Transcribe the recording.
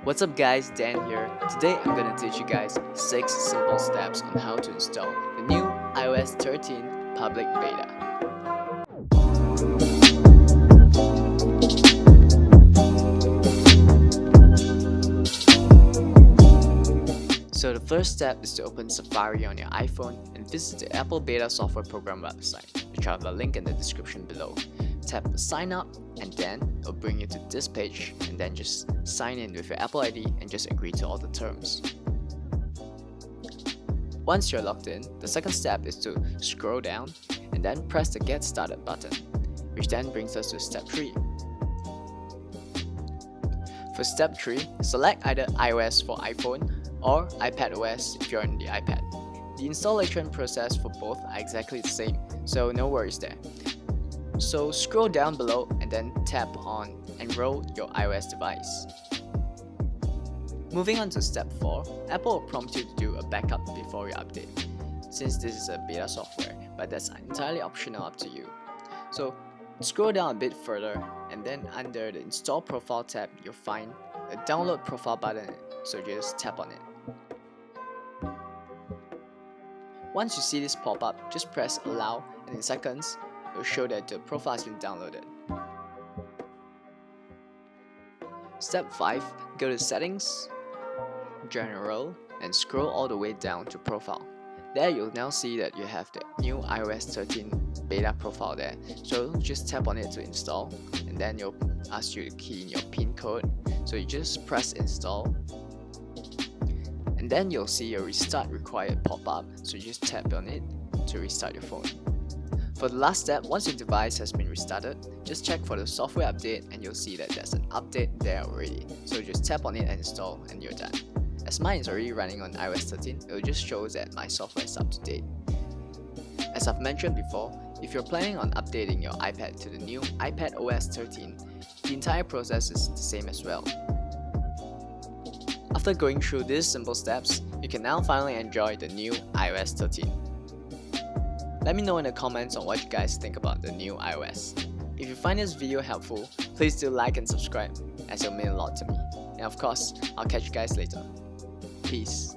What's up guys, Dan here. Today I'm gonna teach you guys 6 simple steps on how to install the new iOS 13 public beta. So the first step is to open Safari on your iPhone and visit the Apple Beta Software Program website, which I have a link in the description below. Tap sign up and then it'll bring you to this page, and then just sign in with your Apple ID and just agree to all the terms. Once you're logged in, the second step is to scroll down and then press the Get Started button, which then brings us to step 3. For step 3, select either iOS for iPhone or iPadOS if you're on the iPad. The installation process for both are exactly the same, so no worries there. So scroll down below and then tap on Enroll your iOS device. Moving on to step 4, Apple will prompt you to do a backup before you update, since this is a beta software, but that's entirely optional up to you. So scroll down a bit further and then under the Install Profile tab you'll find a Download Profile button, so just tap on it. Once you see this pop up, just press Allow and in seconds it will show that the profile has been downloaded. Step 5, go to Settings, General, and scroll all the way down to Profile. There you'll now see that you have the new iOS 13 beta profile there. So just tap on it to install, and then it'll ask you to key in your PIN code. So you just press Install, and then you'll see a Restart Required pop up. So you just tap on it to restart your phone. For the last step, once your device has been restarted, just check for the software update and you'll see that there's an update there already. So just tap on it and install and you're done. As mine is already running on iOS 13, it will just show that my software is up to date. As I've mentioned before, if you're planning on updating your iPad to the new iPadOS 13, the entire process is the same as well. After going through these simple steps, you can now finally enjoy the new iOS 13. Let me know in the comments on what you guys think about the new iOS. If you find this video helpful, please do like and subscribe, as it'll mean a lot to me. And of course, I'll catch you guys later. Peace.